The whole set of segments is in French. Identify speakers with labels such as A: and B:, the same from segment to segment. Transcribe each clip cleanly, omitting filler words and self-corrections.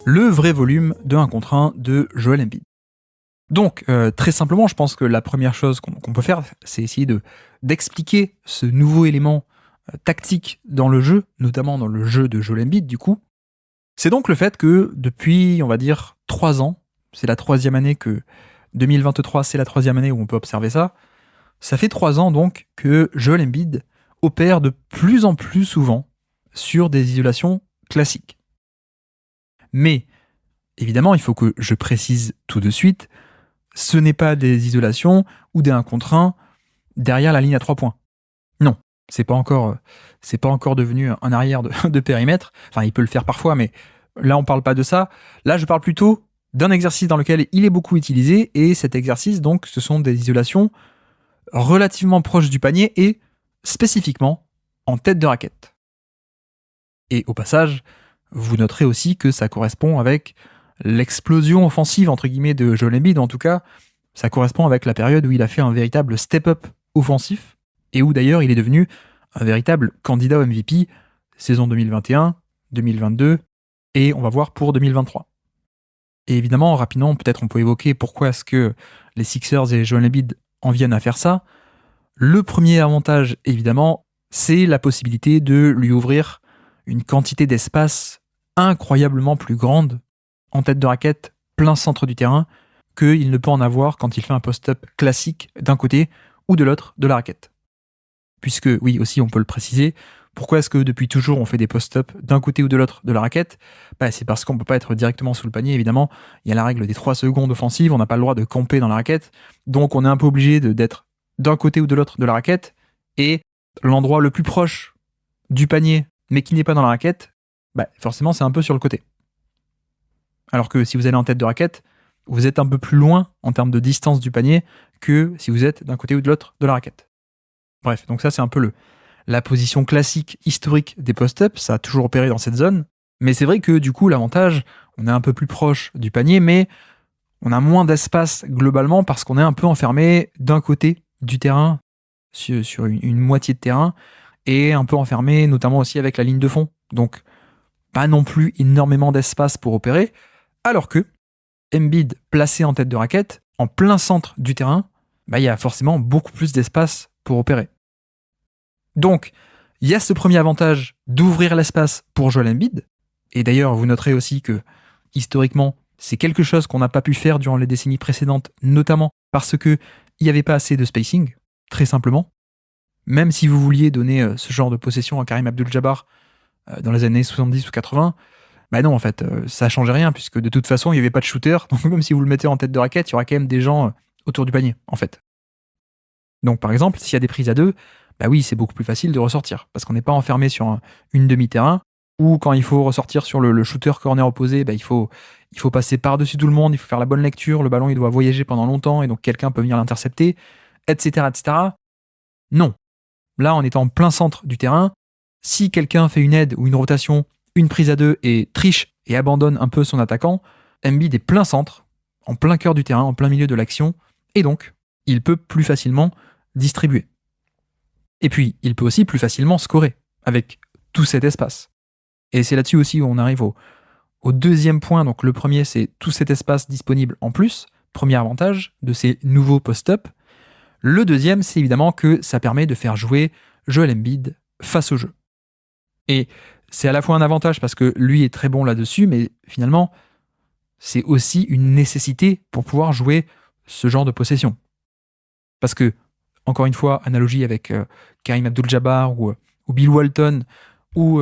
A: le vrai volume de 1 contre 1 de Joel Embiid. Donc, très simplement, je pense que la première chose qu'on peut faire, c'est essayer d'expliquer ce nouveau élément tactique dans le jeu, notamment dans le jeu de Joel Embiid, du coup. C'est donc le fait que depuis, on va dire, 3 ans, c'est la 3e année que 2023, c'est la 3e année où on peut observer ça, ça fait 3 ans donc que Joel Embiid opère de plus en plus souvent sur des isolations classiques. Mais, évidemment, il faut que je précise tout de suite, ce n'est pas des isolations ou des 1 contre 1 derrière la ligne à 3 points. Non, c'est pas encore devenu un arrière de périmètre. Enfin, il peut le faire parfois, mais là, on parle pas de ça. Là, je parle plutôt d'un exercice dans lequel il est beaucoup utilisé, et cet exercice, donc, ce sont des isolations relativement proches du panier et spécifiquement en tête de raquette. Et au passage, vous noterez aussi que ça correspond avec l'explosion offensive, entre guillemets, de Joel Embiid. En tout cas, ça correspond avec la période où il a fait un véritable step-up offensif, et où d'ailleurs il est devenu un véritable candidat au MVP saison 2021, 2022, et on va voir pour 2023. Et évidemment, rapidement, peut-être on peut évoquer pourquoi est-ce que les Sixers et Joel Embiid en viennent à faire ça. Le premier avantage, évidemment, c'est la possibilité de lui ouvrir une quantité d'espace incroyablement plus grande en tête de raquette, plein centre du terrain, qu'il ne peut en avoir quand il fait un post-up classique d'un côté ou de l'autre de la raquette. Puisque, oui, aussi on peut le préciser, pourquoi est-ce que depuis toujours on fait des post-up d'un côté ou de l'autre de la raquette ? C'est parce qu'on ne peut pas être directement sous le panier, évidemment. Il y a la règle des 3 secondes offensives, on n'a pas le droit de camper dans la raquette, donc on est un peu obligé d'être d'un côté ou de l'autre de la raquette, et l'endroit le plus proche du panier, mais qui n'est pas dans la raquette, forcément c'est un peu sur le côté. Alors que si vous allez en tête de raquette, vous êtes un peu plus loin en termes de distance du panier que si vous êtes d'un côté ou de l'autre de la raquette. Bref, donc ça c'est un peu la position classique historique des post-ups, ça a toujours opéré dans cette zone, mais c'est vrai que du coup l'avantage, on est un peu plus proche du panier, mais on a moins d'espace globalement parce qu'on est un peu enfermé d'un côté du terrain, sur une moitié de terrain, et un peu enfermé notamment aussi avec la ligne de fond. Donc pas non plus énormément d'espace pour opérer, alors que Embiid placé en tête de raquette, en plein centre du terrain, il y a forcément beaucoup plus d'espace pour opérer. Donc, il y a ce premier avantage d'ouvrir l'espace pour Joel Embiid, et d'ailleurs vous noterez aussi que, historiquement, c'est quelque chose qu'on n'a pas pu faire durant les décennies précédentes, notamment parce qu'il n'y avait pas assez de spacing, très simplement. Même si vous vouliez donner ce genre de possession à Karim Abdul-Jabbar dans les années 70 ou 80, non, en fait, ça changeait rien, puisque de toute façon, il n'y avait pas de shooter, donc même si vous le mettez en tête de raquette, il y aura quand même des gens autour du panier, en fait. Donc, par exemple, s'il y a des prises à 2, oui, c'est beaucoup plus facile de ressortir, parce qu'on n'est pas enfermé sur une demi-terrain, ou quand il faut ressortir sur le shooter corner opposé, il faut passer par-dessus tout le monde, il faut faire la bonne lecture, le ballon il doit voyager pendant longtemps, et donc quelqu'un peut venir l'intercepter, etc., etc. Non. Là, on est en plein centre du terrain. Si quelqu'un fait une aide ou une rotation, une prise à 2 et triche et abandonne un peu son attaquant, Embiid est plein centre, en plein cœur du terrain, en plein milieu de l'action, et donc, il peut plus facilement distribuer. Et puis, il peut aussi plus facilement scorer, avec tout cet espace. Et c'est là-dessus aussi où on arrive au deuxième point. Donc le premier, c'est tout cet espace disponible en plus, premier avantage de ces nouveaux post-up. Le deuxième, c'est évidemment que ça permet de faire jouer Joel Embiid face au jeu. Et c'est à la fois un avantage parce que lui est très bon là-dessus, mais finalement, c'est aussi une nécessité pour pouvoir jouer ce genre de possession. Parce que, encore une fois, analogie avec Karim Abdul-Jabbar ou Bill Walton ou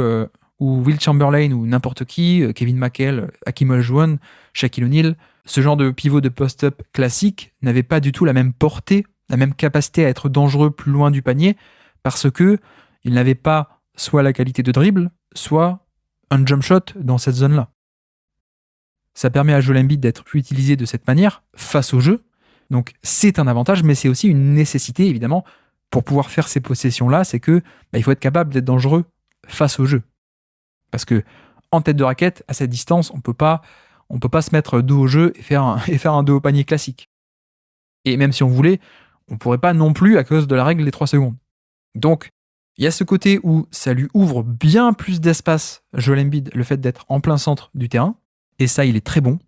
A: Will Chamberlain ou n'importe qui, Kevin McHale, Hakeem Olajuwon, Shaquille O'Neal, ce genre de pivot de post-up classique n'avait pas du tout la même portée, la même capacité à être dangereux plus loin du panier, parce que il n'avait pas soit la qualité de dribble, soit un jump shot dans cette zone-là. Ça permet à Joel Embiid d'être utilisé de cette manière face au jeu, donc c'est un avantage, mais c'est aussi une nécessité évidemment pour pouvoir faire ces possessions-là, c'est que il faut être capable d'être dangereux face au jeu. Parce que en tête de raquette, à cette distance, on peut pas se mettre dos au jeu et faire un dos au panier classique. Et même si on voulait, on pourrait pas non plus à cause de la règle des 3 secondes. Donc, il y a ce côté où ça lui ouvre bien plus d'espace, Joel Embiid, le fait d'être en plein centre du terrain. Et ça, il est très bon.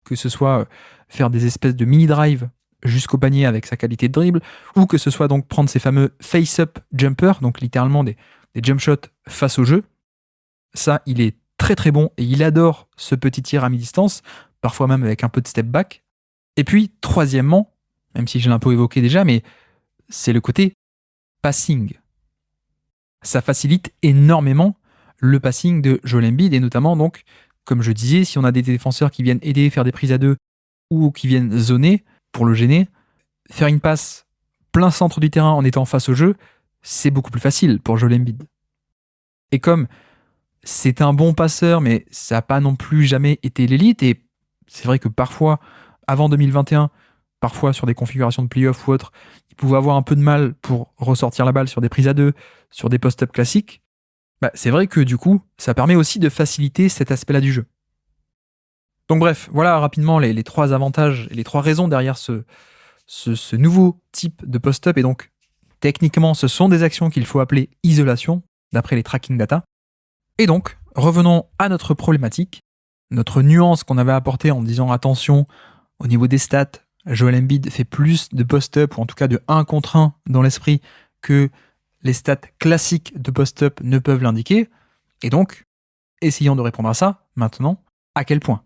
A: Que ce soit faire des espèces de mini-drive jusqu'au panier avec sa qualité de dribble, ou que ce soit donc prendre ces fameux face-up jumpers, donc littéralement des jump shots face au jeu. Ça, il est très très bon et il adore ce petit tir à mi-distance, parfois même avec un peu de step back. Et puis, troisièmement, même si je l'ai un peu évoqué déjà, mais c'est le côté passing. Ça facilite énormément le passing de Joel Embiid, et notamment, donc, comme je disais, si on a des défenseurs qui viennent aider, faire des prises à deux, ou qui viennent zoner pour le gêner, faire une passe plein centre du terrain en étant face au jeu, c'est beaucoup plus facile pour Joel Embiid. Et comme c'est un bon passeur, mais ça n'a pas non plus jamais été l'élite, et c'est vrai que parfois, avant 2021, parfois sur des configurations de playoff ou autres, il pouvait avoir un peu de mal pour ressortir la balle sur des prises à deux, sur des post-up classiques. C'est vrai que du coup, ça permet aussi de faciliter cet aspect-là du jeu. Donc bref, voilà rapidement les trois avantages et les trois raisons derrière ce nouveau type de post-up. Et donc, techniquement, ce sont des actions qu'il faut appeler isolation, d'après les tracking data. Et donc, revenons à notre problématique, notre nuance qu'on avait apportée en disant attention, au niveau des stats, Joel Embiid fait plus de post-up, ou en tout cas de 1 contre 1 dans l'esprit, que les stats classiques de post-up ne peuvent l'indiquer. Et donc, essayons de répondre à ça maintenant. À quel point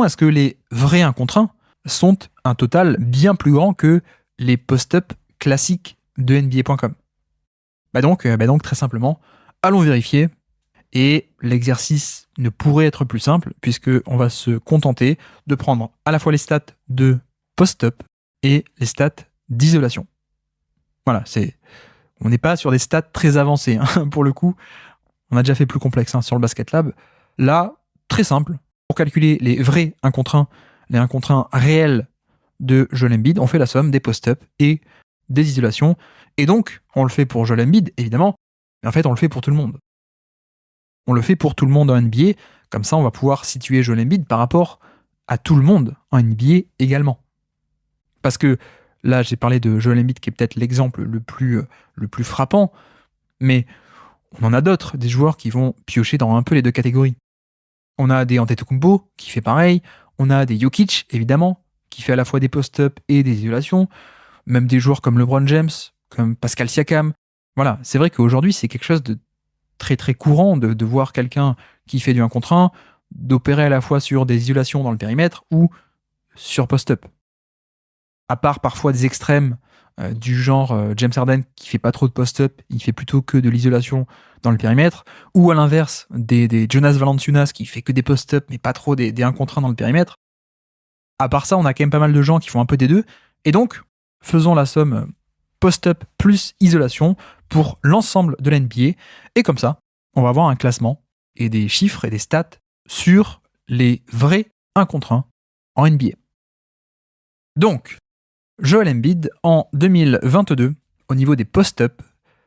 A: est-ce que les vrais 1 contre 1 sont un total bien plus grand que les post-up classiques de NBA.com? Donc, très simplement, allons vérifier. Et l'exercice ne pourrait être plus simple, puisqu'on va se contenter de prendre à la fois les stats de post-up et les stats d'isolation. Voilà, on n'est pas sur des stats très avancées, hein, pour le coup. On a déjà fait plus complexe sur le Basket Lab. Là, très simple. Pour calculer les vrais 1 contre 1, les 1 contre 1 réels de Joel Embiid, on fait la somme des post-up et des isolations. Et donc, on le fait pour Joel Embiid, évidemment, mais en fait, on le fait pour tout le monde. On le fait pour tout le monde en NBA, comme ça on va pouvoir situer Joel Embiid par rapport à tout le monde en NBA également. Parce que là j'ai parlé de Joel Embiid qui est peut-être l'exemple le plus frappant, mais on en a d'autres, des joueurs qui vont piocher dans un peu les deux catégories. On a des Antetokounmpo qui fait pareil, on a des Jokic évidemment, qui fait à la fois des post-up et des isolations, même des joueurs comme LeBron James, comme Pascal Siakam. Voilà, c'est vrai qu'aujourd'hui c'est quelque chose de très très courant de voir quelqu'un qui fait du 1 contre 1, d'opérer à la fois sur des isolations dans le périmètre ou sur post-up. À part parfois des extrêmes du genre James Harden qui fait pas trop de post-up, il fait plutôt que de l'isolation dans le périmètre, ou à l'inverse des Jonas Valanciunas qui fait que des post-up mais pas trop des 1 contre 1 dans le périmètre. À part ça, on a quand même pas mal de gens qui font un peu des deux, et donc faisons la somme post-up plus isolation pour l'ensemble de la NBA, et comme ça, on va avoir un classement et des chiffres et des stats sur les vrais 1 contre 1 en NBA. Donc, Joel Embiid, en 2022, au niveau des post-up,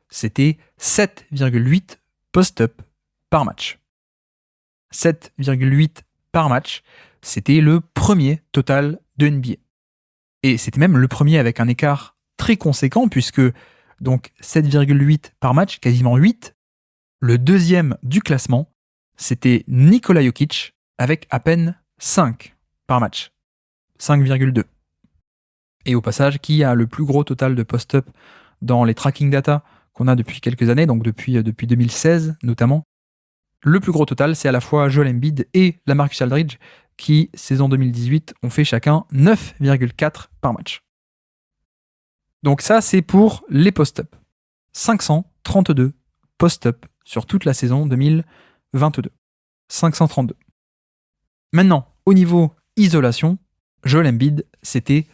A: c'était 7,8 post-up par match. 7,8 par match, c'était le premier total de NBA. Et c'était même le premier avec un écart très conséquent, puisque donc 7,8 par match, quasiment 8. Le deuxième du classement, c'était Nikola Jokic, avec à peine 5 par match. 5,2. Et au passage, qui a le plus gros total de post-up dans les tracking data qu'on a depuis quelques années, donc depuis 2016 notamment. Le plus gros total, c'est à la fois Joel Embiid et LaMarcus Aldridge, qui, saison 2018, ont fait chacun 9,4 par match. Donc ça, c'est pour les post-up. 532 post-up sur toute la saison 2022. 532. Maintenant, au niveau isolation, Joel Embiid, c'était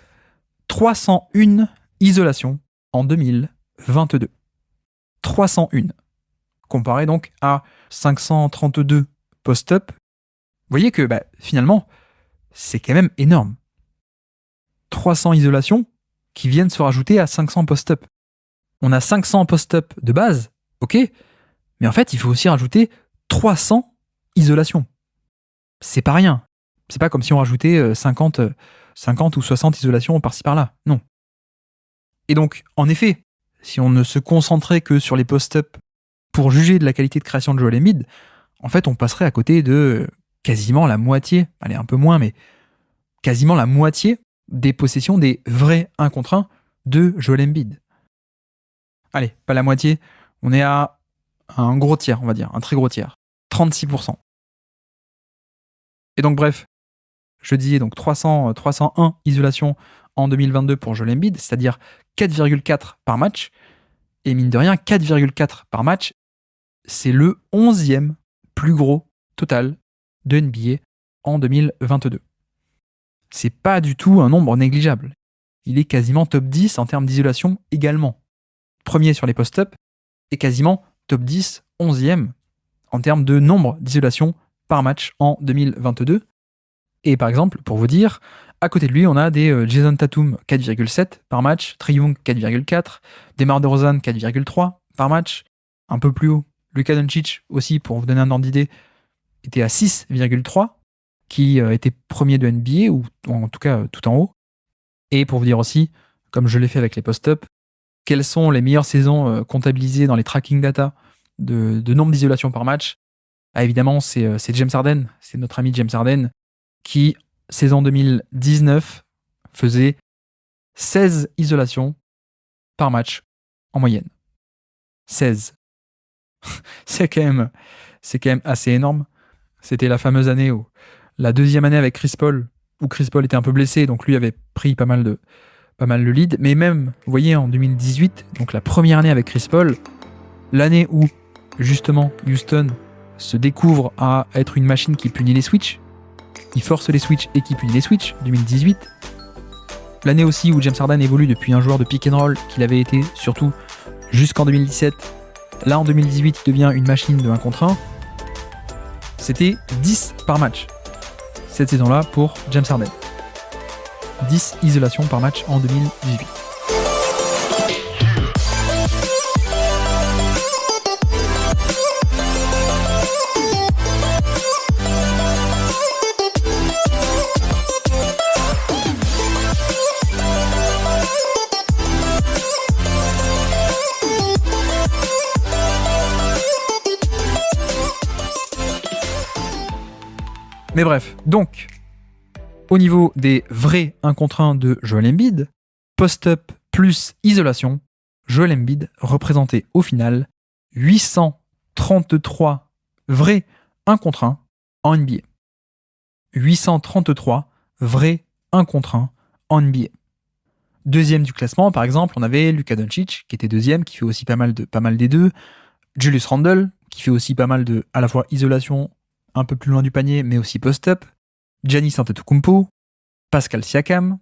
A: 301 isolations en 2022. 301. Comparé donc à 532 post-up. Vous voyez que finalement, c'est quand même énorme. 300 isolations qui viennent se rajouter à 500 post-up. On a 500 post-up de base, ok, mais en fait, il faut aussi rajouter 300 isolations. C'est pas rien. C'est pas comme si on rajoutait 50 ou 60 isolations par-ci par-là. Non. Et donc, en effet, si on ne se concentrait que sur les post-up pour juger de la qualité de création de Joel Embiid, en fait, on passerait à côté de quasiment la moitié, allez un peu moins, mais quasiment la moitié des possessions des vrais 1 contre 1 de Joel Embiid. Allez, pas la moitié, on est à un gros tiers, on va dire, un très gros tiers, 36%. Et donc bref, je disais donc 301 isolations en 2022 pour Joel Embiid, c'est-à-dire 4,4 par match. Et mine de rien, 4,4 par match, c'est le 11e plus gros total de NBA en 2022. C'est pas du tout un nombre négligeable. Il est quasiment top 10 en termes d'isolation également. Premier sur les post-up et quasiment top 10, 11e en termes de nombre d'isolations par match en 2022. Et par exemple, pour vous dire, à côté de lui, on a des Jason Tatum 4,7 par match, Trae Young 4,4, DeMar DeRozan 4,3 par match, un peu plus haut. Luka Doncic aussi, pour vous donner un ordre d'idée, était à 6,3, qui était premier de NBA, ou en tout cas tout en haut. Et pour vous dire aussi, comme je l'ai fait avec les post-up, quelles sont les meilleures saisons comptabilisées dans les tracking data de nombre d'isolations par match. Évidemment, c'est James Harden, c'est notre ami James Harden, qui, saison 2019, faisait 16 isolations par match en moyenne. 16. c'est quand même assez énorme. C'était la fameuse année où, la deuxième année avec Chris Paul, où Chris Paul était un peu blessé, donc lui avait pris pas mal le lead. Mais même, vous voyez, en 2018, donc la première année avec Chris Paul, l'année où, justement, Houston se découvre à être une machine qui punit les switches, il force les switches et qui punit les switches, 2018. L'année aussi où James Harden évolue depuis un joueur de pick and roll qu'il avait été surtout jusqu'en 2017. Là, en 2018, il devient une machine de 1 contre 1. C'était 10 par match cette saison-là pour James Harden. 10 isolations par match en 2018. Mais bref, donc, au niveau des vrais 1 contre 1 de Joel Embiid, post-up plus isolation, Joel Embiid représentait au final 833 vrais 1 contre 1 en NBA. 833 vrais 1 contre 1 en NBA. Deuxième du classement, par exemple, on avait Luka Doncic, qui était deuxième, qui fait aussi pas mal des deux. Julius Randle, qui fait aussi pas mal de, à la fois isolation, un peu plus loin du panier, mais aussi post-up. Giannis Antetokounmpo, Pascal Siakam,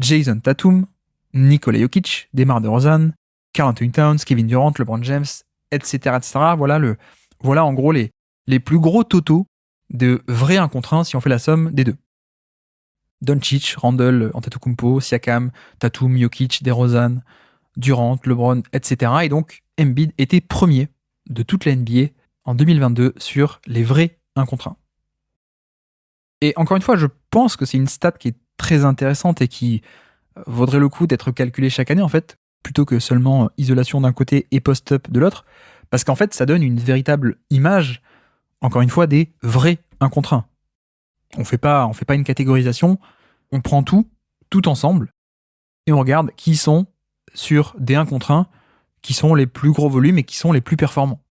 A: Jason Tatum, Nikola Jokic, DeMar DeRozan, Karl Anthony Towns, Kevin Durant, LeBron James, etc. Voilà en gros les plus gros totaux de vrais 1 contre 1 si on fait la somme des deux. Doncic, Randle, Antetokounmpo, Siakam, Tatum, Jokic, DeRozan, Durant, LeBron, etc. Et donc Embiid était premier de toute la NBA en 2022 sur les vrais 1 contre 1. Et encore une fois, je pense que c'est une stat qui est très intéressante et qui vaudrait le coup d'être calculée chaque année, en fait, plutôt que seulement isolation d'un côté et post-up de l'autre, parce qu'en fait, ça donne une véritable image, encore une fois, des vrais 1 contre 1. On fait pas une catégorisation, on prend tout ensemble, et on regarde qui sont sur des 1 contre 1, qui sont les plus gros volumes et qui sont les plus performants.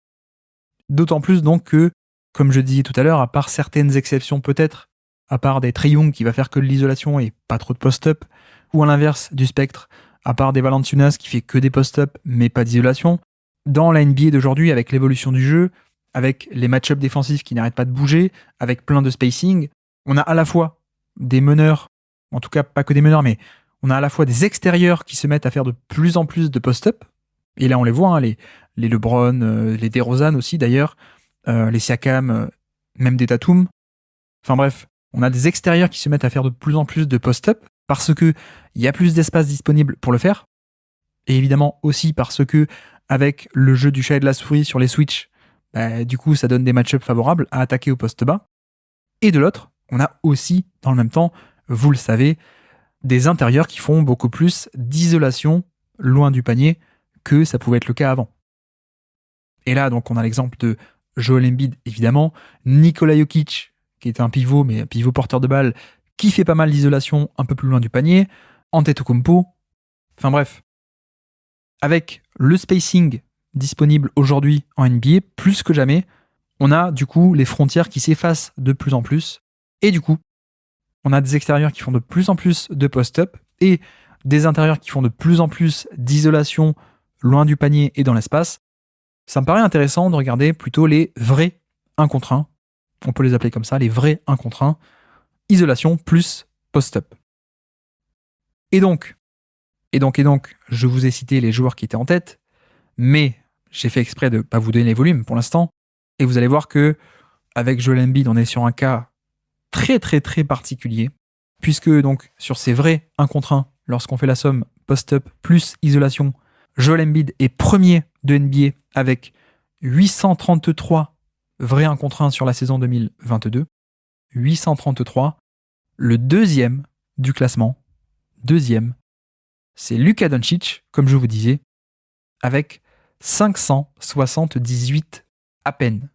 A: D'autant plus donc que, comme je disais tout à l'heure, à part certaines exceptions peut-être, à part des Trae Young qui va faire que de l'isolation et pas trop de post-up, ou à l'inverse du spectre, à part des Valanciunas qui fait que des post-up mais pas d'isolation, dans la NBA d'aujourd'hui, avec l'évolution du jeu, avec les match-ups défensifs qui n'arrêtent pas de bouger, avec plein de spacing, on a à la fois des meneurs, en tout cas pas que des meneurs, mais on a à la fois des extérieurs qui se mettent à faire de plus en plus de post-up, et là on les voit, hein, les LeBron, les DeRozan aussi d'ailleurs, les Siakam, même des Tatum. Enfin bref, on a des extérieurs qui se mettent à faire de plus en plus de post-up parce que il y a plus d'espace disponible pour le faire. Et évidemment aussi parce que avec le jeu du chat et de la souris sur les switches, du coup ça donne des match-ups favorables à attaquer au poste bas. Et de l'autre, on a aussi dans le même temps, vous le savez, des intérieurs qui font beaucoup plus d'isolation loin du panier que ça pouvait être le cas avant. Et là donc on a l'exemple de Joel Embiid, évidemment, Nikola Jokic, qui était un pivot, mais un pivot porteur de balle, qui fait pas mal d'isolation un peu plus loin du panier, Antetokounmpo, enfin bref. Avec le spacing disponible aujourd'hui en NBA, plus que jamais, on a du coup les frontières qui s'effacent de plus en plus, et du coup, on a des extérieurs qui font de plus en plus de post-up, et des intérieurs qui font de plus en plus d'isolation loin du panier et dans l'espace. Ça me paraît intéressant de regarder plutôt les vrais 1 contre 1, on peut les appeler comme ça, les vrais 1 contre 1, isolation plus post-up. Et donc, je vous ai cité les joueurs qui étaient en tête, mais j'ai fait exprès de ne pas vous donner les volumes pour l'instant, et vous allez voir que avec Joel Embiid, on est sur un cas très très très particulier, puisque donc sur ces vrais 1 contre 1, lorsqu'on fait la somme post-up plus isolation, Joel Embiid est premier de NBA avec 833 vrais 1 contre 1 sur la saison 2022. 833. Le deuxième du classement, c'est Luka Doncic, comme je vous disais, avec 578 à peine.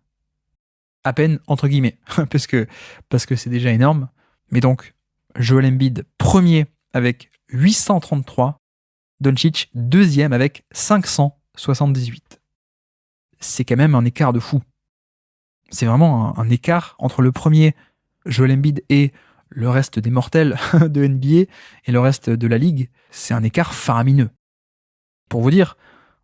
A: À peine entre guillemets, parce que c'est déjà énorme. Mais donc, Joel Embiid premier avec 833, Doncic deuxième avec 578. C'est quand même un écart de fou. C'est vraiment un écart entre le premier, Joel Embiid, et le reste des mortels de NBA et le reste de la ligue. C'est un écart faramineux. Pour vous dire,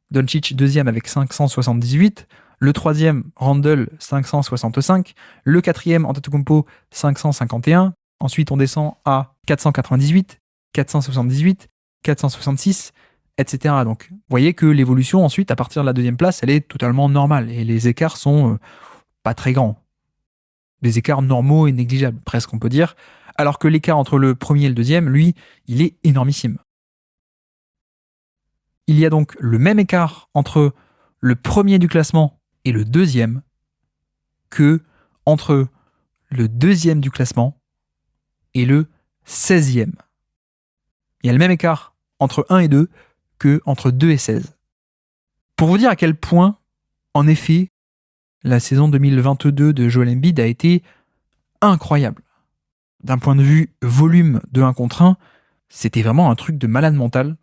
A: Doncic deuxième avec 578, le troisième Randle 565, le quatrième Antetokounmpo 551, ensuite on descend à 498, 478, 466, etc. Donc vous voyez que l'évolution ensuite à partir de la deuxième place elle est totalement normale et les écarts sont pas très grands. Des écarts normaux et négligeables presque on peut dire, alors que l'écart entre le premier et le deuxième, lui, il est énormissime. Il y a donc le même écart entre le premier du classement et le deuxième que entre le deuxième du classement et le 16e. Il y a le même écart entre 1 et 2 que entre 2 et 16. Pour vous dire à quel point, en effet, la saison 2022 de Joel Embiid a été incroyable. D'un point de vue volume de 1 contre 1, c'était vraiment un truc de malade mental.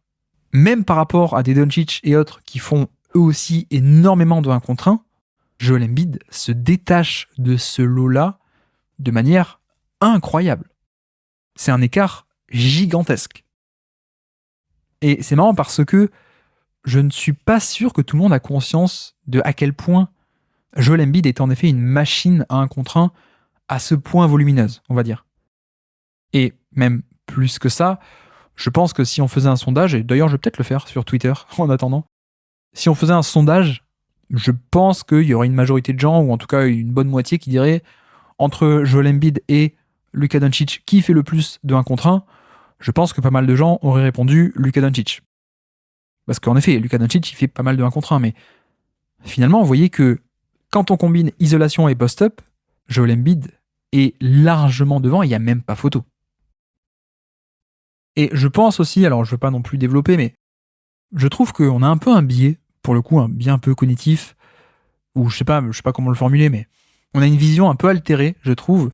A: Même par rapport à des Doncic et autres qui font eux aussi énormément de 1 contre 1, Joel Embiid se détache de ce lot-là de manière incroyable. C'est un écart gigantesque. Et c'est marrant parce que je ne suis pas sûr que tout le monde a conscience de à quel point Joel Embiid est en effet une machine à 1 contre 1 à ce point volumineuse, on va dire. Et même plus que ça, je pense que si on faisait un sondage, et d'ailleurs je vais peut-être le faire sur Twitter en attendant, si on faisait un sondage, je pense qu'il y aurait une majorité de gens, ou en tout cas une bonne moitié, qui dirait entre Joel Embiid et Luka Doncic, qui fait le plus de 1 contre 1, je pense que pas mal de gens auraient répondu Luka Doncic. Parce qu'en effet, Luka Doncic, il fait pas mal de 1 contre 1, mais finalement, vous voyez que quand on combine isolation et post-up, Joel Embiid est largement devant, il n'y a même pas photo. Et je pense aussi, alors je ne veux pas non plus développer, mais je trouve qu'on a un peu un biais, pour le coup un biais un peu cognitif, ou je sais pas comment le formuler, mais on a une vision un peu altérée, je trouve,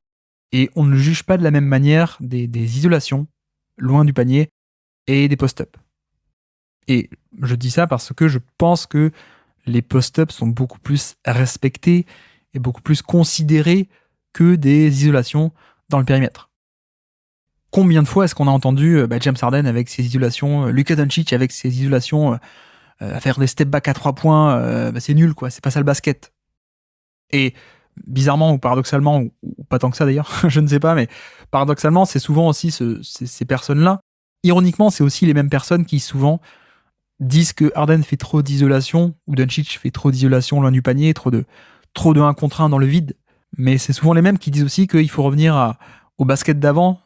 A: et on ne juge pas de la même manière des isolations, loin du panier, et des post-up. Et je dis ça parce que je pense que les post-up sont beaucoup plus respectés et beaucoup plus considérés que des isolations dans le périmètre. Combien de fois est-ce qu'on a entendu James Harden avec ses isolations, Luka Doncic avec ses isolations, à faire des step back à 3 points, c'est nul quoi, c'est pas ça le basket. Et bizarrement ou paradoxalement, ou pas tant que ça d'ailleurs, je ne sais pas, mais paradoxalement c'est souvent aussi ces personnes-là. Ironiquement, c'est aussi les mêmes personnes qui souvent disent que Harden fait trop d'isolation, ou Doncic fait trop d'isolation loin du panier, trop de 1 contre 1 dans le vide. Mais c'est souvent les mêmes qui disent aussi qu'il faut revenir au basket d'avant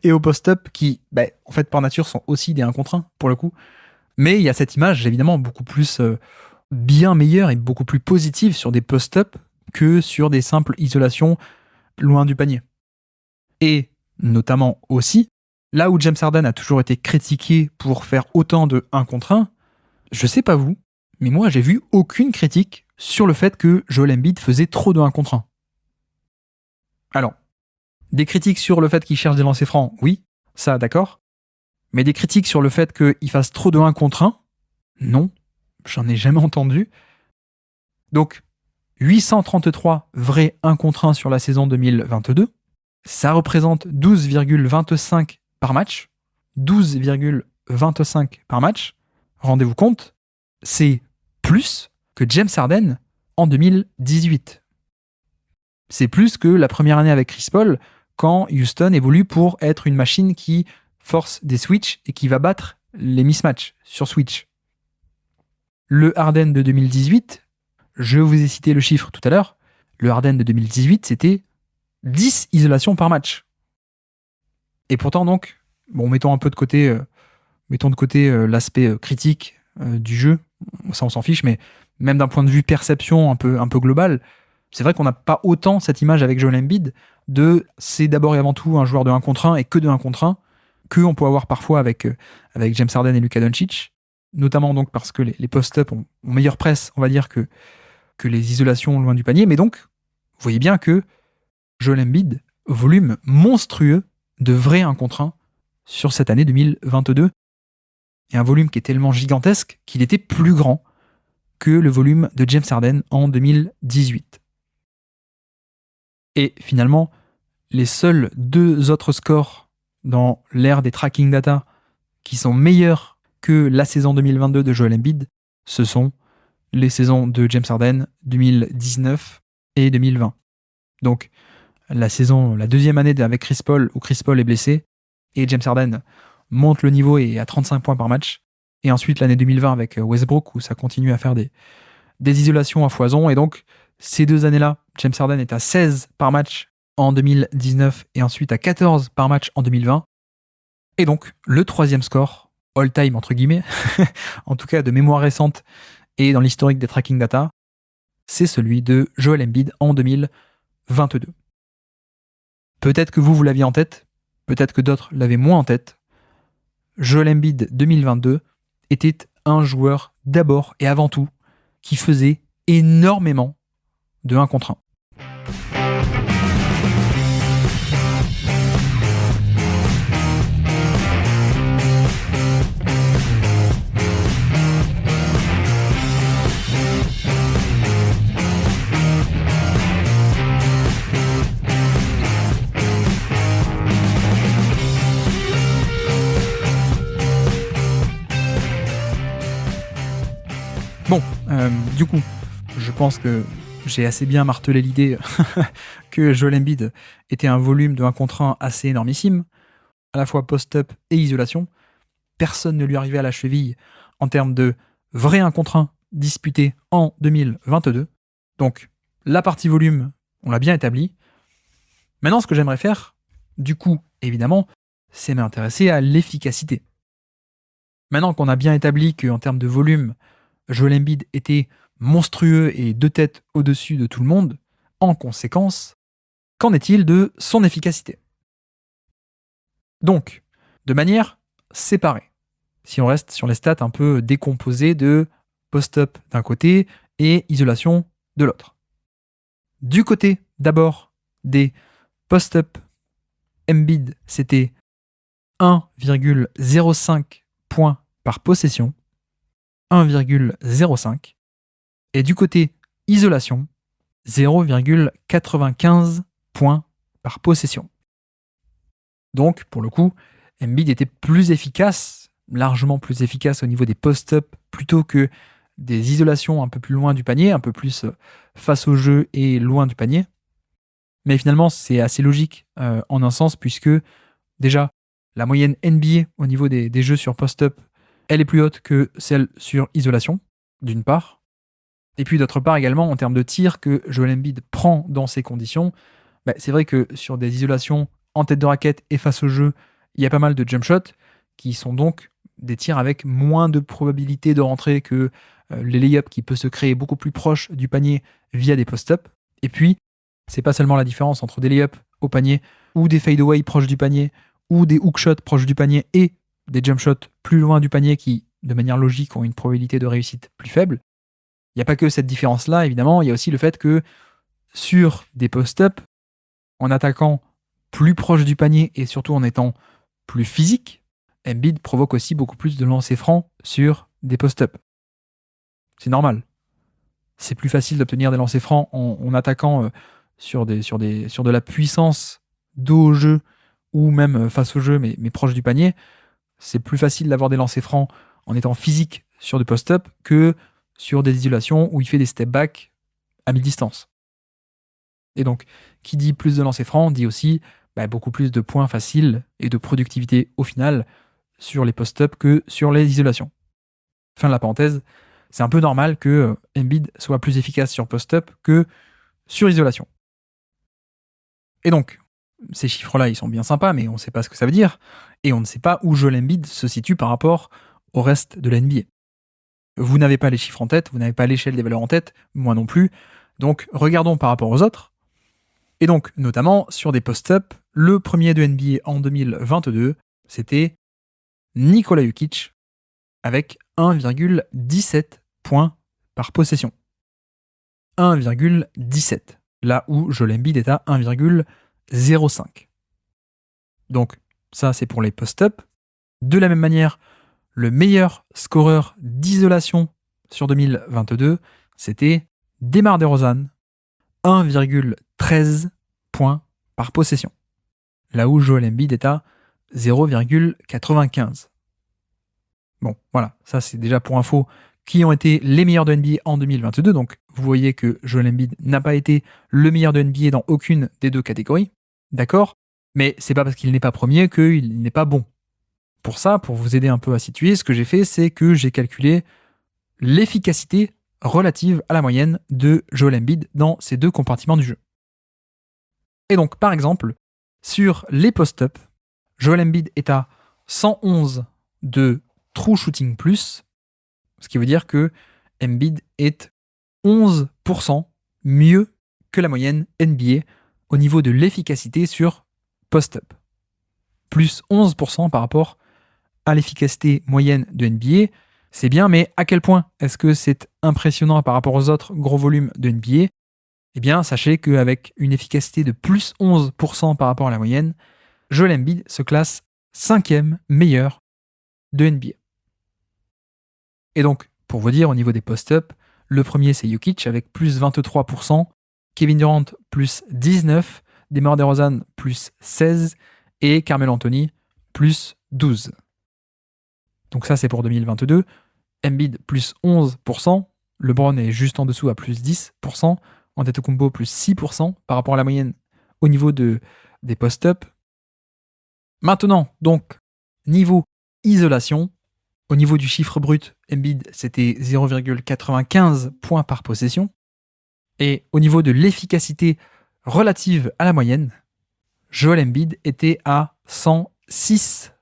A: et au post-up qui, en fait, par nature, sont aussi des 1 contre 1, pour le coup. Mais il y a cette image, évidemment, beaucoup plus bien meilleure et beaucoup plus positive sur des post-up que sur des simples isolations loin du panier. Et notamment aussi, là où James Harden a toujours été critiqué pour faire autant de 1 contre 1, je sais pas vous, mais moi j'ai vu aucune critique sur le fait que Joel Embiid faisait trop de 1 contre 1. Alors, des critiques sur le fait qu'il cherche des lancers francs, oui, ça d'accord. Mais des critiques sur le fait qu'il fasse trop de 1 contre 1, non, j'en ai jamais entendu. Donc, 833 vrais 1 contre 1 sur la saison 2022, ça représente 12,25 par match. 12,25 par match. Rendez-vous compte, c'est plus que James Harden en 2018. C'est plus que la première année avec Chris Paul, quand Houston évolue pour être une machine qui force des switches et qui va battre les mismatchs sur switch. Le Harden de 2018, je vous ai cité le chiffre tout à l'heure, le Harden de 2018, c'était 10 isolations par match. Et pourtant donc, bon, mettons de côté l'aspect critique du jeu, ça on s'en fiche, mais même d'un point de vue perception un peu global, c'est vrai qu'on n'a pas autant cette image avec Joel Embiid c'est d'abord et avant tout un joueur de 1 contre 1 et que de 1 contre 1 qu'on peut avoir parfois avec James Harden et Luka Doncic, notamment donc parce que les post-up ont meilleure presse, on va dire, que les isolations loin du panier. Mais donc, vous voyez bien que Joel Embiid, volume monstrueux de vrai 1 contre 1 sur cette année 2022, et un volume qui est tellement gigantesque qu'il était plus grand que le volume de James Harden en 2018. Et finalement, les seuls 2 autres scores dans l'ère des tracking data qui sont meilleurs que la saison 2022 de Joel Embiid, ce sont les saisons de James Harden 2019 et 2020. Donc la deuxième année avec Chris Paul, où Chris Paul est blessé, et James Harden monte le niveau et à 35 points par match. Et ensuite l'année 2020 avec Westbrook, où ça continue à faire des isolations à foison. Et donc ces 2 années-là, James Harden est à 16 par match en 2019 et ensuite à 14 par match en 2020. Et donc le 3e score, all-time entre guillemets, en tout cas de mémoire récente et dans l'historique des tracking data, c'est celui de Joel Embiid en 2022. Peut-être que vous l'aviez en tête, peut-être que d'autres l'avaient moins en tête. Joel Embiid 2022 était un joueur d'abord et avant tout qui faisait énormément de 1 contre 1. Bon, du coup, je pense que j'ai assez bien martelé l'idée que Joel Embiid était un volume de 1 contre 1 assez énormissime, à la fois post-up et isolation. Personne ne lui arrivait à la cheville en termes de vrai 1 contre 1 disputé en 2022. Donc, la partie volume, on l'a bien établi. Maintenant, ce que j'aimerais faire, du coup, évidemment, c'est m'intéresser à l'efficacité. Maintenant qu'on a bien établi qu'en termes de volume, Joel Embiid était monstrueux et 2 têtes au-dessus de tout le monde, en conséquence, qu'en est-il de son efficacité ? Donc, de manière séparée, si on reste sur les stats un peu décomposées de post-up d'un côté et isolation de l'autre. Du côté, d'abord, des post-up, Embiid, c'était 1,05 points par possession, 1,05. Et du côté isolation, 0,95 points par possession. Donc, pour le coup, Embiid était plus efficace, largement plus efficace au niveau des post-up plutôt que des isolations un peu plus loin du panier, un peu plus face au jeu et loin du panier. Mais finalement, c'est assez logique en un sens, puisque déjà, la moyenne NBA au niveau des jeux sur post-up, elle est plus haute que celle sur isolation, d'une part. Et puis d'autre part également, en termes de tir que Joel Embiid prend dans ces conditions, c'est vrai que sur des isolations en tête de raquette et face au jeu, il y a pas mal de jump shots qui sont donc des tirs avec moins de probabilité de rentrer que les lay-ups qui peuvent se créer beaucoup plus proches du panier via des post-up. Et puis, c'est pas seulement la différence entre des lay-ups au panier ou des fade-away proches du panier ou des hook shots proches du panier et des jump shots plus loin du panier qui, de manière logique, ont une probabilité de réussite plus faible. Il n'y a pas que cette différence-là, évidemment, il y a aussi le fait que sur des post-up, en attaquant plus proche du panier et surtout en étant plus physique, Embiid provoque aussi beaucoup plus de lancers francs sur des post-up. C'est normal. C'est plus facile d'obtenir des lancers francs en attaquant sur de la puissance dos au jeu ou même face au jeu, mais proche du panier. C'est plus facile d'avoir des lancers francs en étant physique sur du post-up que sur des isolations où il fait des step back à mi-distance. Et donc, qui dit plus de lancers francs dit aussi beaucoup plus de points faciles et de productivité au final sur les post-up que sur les isolations. Fin de la parenthèse, c'est un peu normal que Embiid soit plus efficace sur post-up que sur isolation. Et donc, ces chiffres-là, ils sont bien sympas, mais on ne sait pas ce que ça veut dire, et on ne sait pas où Joel Embiid se situe par rapport au reste de la NBA. Vous n'avez pas les chiffres en tête, vous n'avez pas l'échelle des valeurs en tête, moi non plus, donc regardons par rapport aux autres. Et donc, notamment sur des post-up, le premier de NBA en 2022, c'était Nikola Jokic avec 1,17 points par possession. 1,17, là où Joel Embiid est à 1,05. Donc, ça, c'est pour les post-up. De la même manière, le meilleur scoreur d'isolation sur 2022, c'était DeMar DeRozan, 1,13 points par possession. Là où Joel Embiid est à 0,95. Bon, voilà, ça c'est déjà pour info qui ont été les meilleurs de NBA en 2022. Donc, vous voyez que Joel Embiid n'a pas été le meilleur de NBA dans aucune des deux catégories. D'accord ? Mais c'est pas parce qu'il n'est pas premier qu'il n'est pas bon. Pour ça, pour vous aider un peu à situer, ce que j'ai fait, c'est que j'ai calculé l'efficacité relative à la moyenne de Joel Embiid dans ces deux compartiments du jeu. Et donc, par exemple, sur les post-up, Joel Embiid est à 111 de true shooting plus, ce qui veut dire que Embiid est 11% mieux que la moyenne NBA au niveau de l'efficacité sur post-up. Plus 11% par rapport à l'efficacité moyenne de NBA, c'est bien, mais à quel point est-ce que c'est impressionnant par rapport aux autres gros volumes de NBA ? Eh bien, sachez qu'avec une efficacité de plus 11% par rapport à la moyenne, Joel Embiid se classe 5e meilleur de NBA. Et donc, pour vous dire, au niveau des post-up, le premier c'est Jokic avec plus 23%, Kevin Durant plus 19%, DeMar DeRozan plus 16% et Carmelo Anthony plus 12%. Donc ça c'est pour 2022. Embiid plus 11%, LeBron est juste en dessous à plus 10%, Antetokounmpo plus 6% par rapport à la moyenne au niveau des post-up. Maintenant, donc, niveau isolation, au niveau du chiffre brut, Embiid c'était 0,95 points par possession. Et au niveau de l'efficacité relative à la moyenne, Joel Embiid était à 106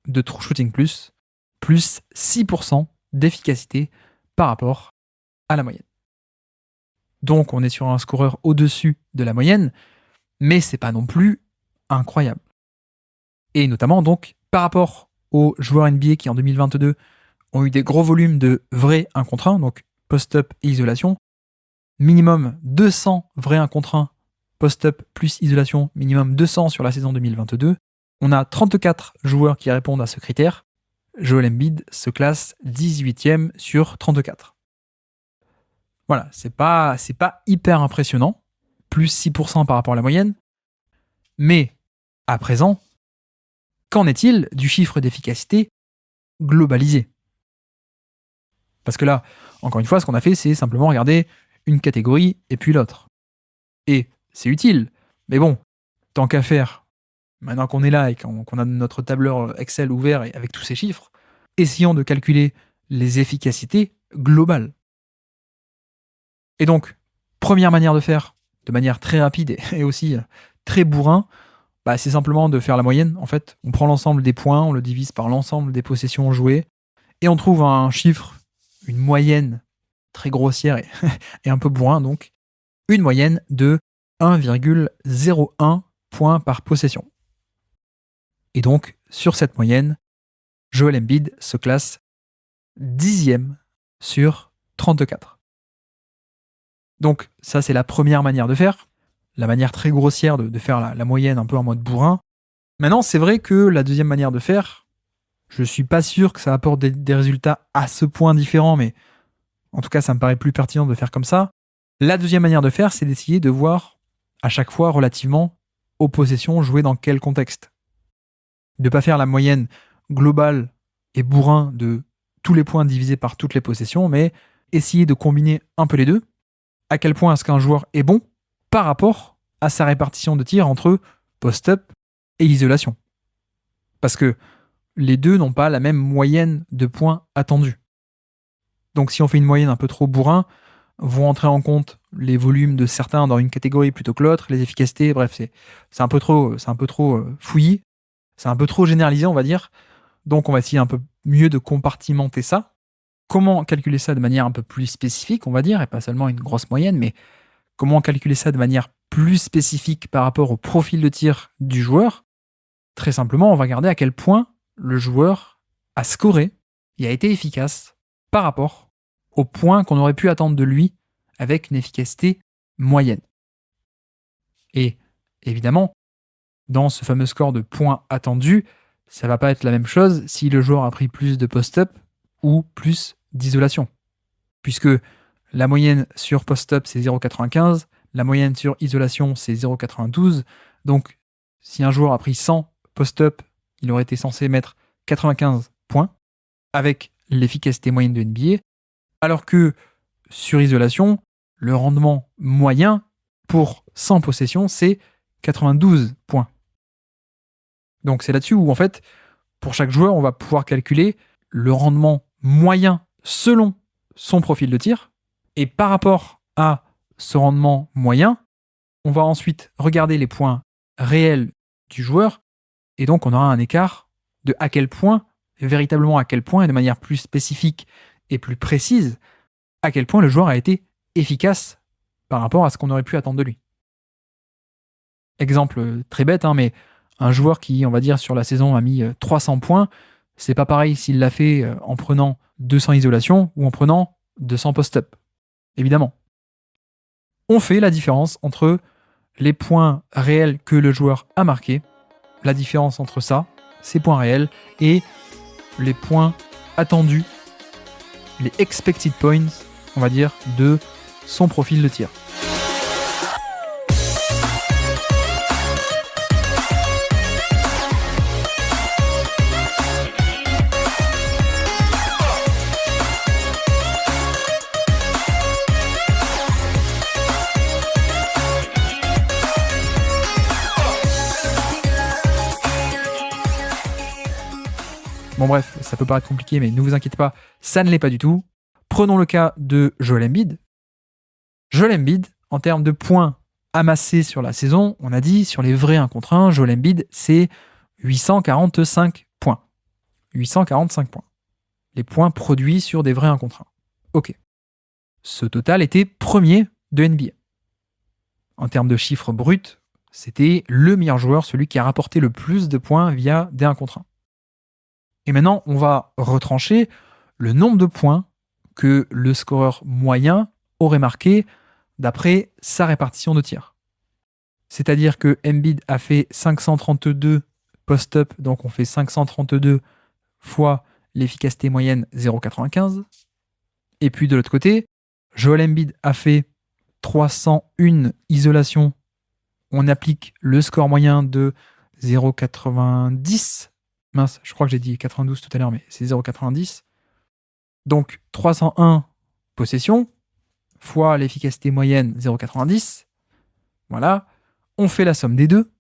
A: de true shooting plus 6% d'efficacité par rapport à la moyenne. Donc on est sur un scoreur au-dessus de la moyenne, mais c'est pas non plus incroyable. Et notamment donc par rapport aux joueurs NBA qui en 2022 ont eu des gros volumes de vrais 1 contre 1, donc post-up et isolation, minimum 200 vrais 1 contre 1, post-up plus isolation, minimum 200 sur la saison 2022. On a 34 joueurs qui répondent à ce critère. Joel Embiid se classe 18e sur 34. Voilà, c'est pas hyper impressionnant, plus 6% par rapport à la moyenne. Mais, à présent, qu'en est-il du chiffre d'efficacité globalisé ? Parce que là, encore une fois, ce qu'on a fait, c'est simplement regarder une catégorie et puis l'autre. Et c'est utile, mais bon, tant qu'à faire, maintenant qu'on est là et qu'on a notre tableur Excel ouvert et avec tous ces chiffres, essayons de calculer les efficacités globales. Et donc, première manière de faire, de manière très rapide et aussi très bourrin, c'est simplement de faire la moyenne. En fait, on prend l'ensemble des points, on le divise par l'ensemble des possessions jouées, et on trouve un chiffre, une moyenne très grossière et un peu bourrin, donc une moyenne de 1,01 points par possession. Et donc, sur cette moyenne, Joel Embiid se classe 10e sur 34. Donc ça, c'est la première manière de faire. la manière très grossière de faire la moyenne un peu en mode bourrin. Maintenant, c'est vrai que la deuxième manière de faire, je suis pas sûr que ça apporte des résultats à ce point différents, mais en tout cas, ça me paraît plus pertinent de faire comme ça. La deuxième manière de faire, c'est d'essayer de voir à chaque fois relativement aux possessions jouées dans quel contexte. De ne pas faire la moyenne globale et bourrin de tous les points divisés par toutes les possessions, mais essayer de combiner un peu les deux. À quel point est-ce qu'un joueur est bon par rapport à sa répartition de tirs entre post-up et isolation. Parce que les deux n'ont pas la même moyenne de points attendus. Donc si on fait une moyenne un peu trop bourrin, vont entrer en compte les volumes de certains dans une catégorie plutôt que l'autre, les efficacités, bref, c'est un peu trop fouillis, c'est un peu trop généralisé, on va dire. Donc on va essayer un peu mieux de compartimenter ça. Comment calculer ça de manière un peu plus spécifique, on va dire, et pas seulement une grosse moyenne, mais comment calculer ça de manière plus spécifique par rapport au profil de tir du joueur? Très simplement, on va regarder à quel point le joueur a scoré et a été efficace par rapport au point qu'on aurait pu attendre de lui avec une efficacité moyenne. Et évidemment, dans ce fameux score de points attendus, ça va pas être la même chose si le joueur a pris plus de post-up ou plus d'isolation. Puisque la moyenne sur post-up, c'est 0,95, la moyenne sur isolation, c'est 0,92. Donc, si un joueur a pris 100 post-up, il aurait été censé mettre 95 points avec l'efficacité moyenne de NBA, alors que sur isolation, le rendement moyen pour 100 possessions, c'est 92 points. Donc c'est là-dessus où, en fait, pour chaque joueur, on va pouvoir calculer le rendement moyen selon son profil de tir. Et par rapport à ce rendement moyen, on va ensuite regarder les points réels du joueur. Et donc, on aura un écart de à quel point, véritablement à quel point, et de manière plus spécifique et plus précise, à quel point le joueur a été efficace par rapport à ce qu'on aurait pu attendre de lui. Exemple très bête, mais un joueur qui, on va dire, sur la saison a mis 300 points, c'est pas pareil s'il l'a fait en prenant 200 isolations ou en prenant 200 post-up. Évidemment. On fait la différence entre les points réels que le joueur a marqués, la différence entre ça, ces points réels, et les points attendus, les expected points, on va dire, de son profil de tir. Bon bref, ça peut paraître compliqué, mais ne vous inquiétez pas, ça ne l'est pas du tout. Prenons le cas de Joel Embiid. Joel Embiid, en termes de points amassés sur la saison, on a dit sur les vrais 1 contre 1, Joel Embiid, c'est 845 points. 845 points. Les points produits sur des vrais 1 contre 1. Ok. Ce total était premier de NBA. En termes de chiffres bruts, c'était le meilleur joueur, celui qui a rapporté le plus de points via des 1 contre 1. Et maintenant, on va retrancher le nombre de points que le scoreur moyen aurait marqué d'après sa répartition de tirs. C'est-à-dire que Embiid a fait 532 post-up, donc on fait 532 fois l'efficacité moyenne 0,95. Et puis de l'autre côté, Joel Embiid a fait 301 isolations. On applique le score moyen de 0,90. Mince, je crois que j'ai dit 92 tout à l'heure, mais c'est 0,90. Donc 301 possessions fois l'efficacité moyenne 0,90. Voilà. On fait la somme des deux.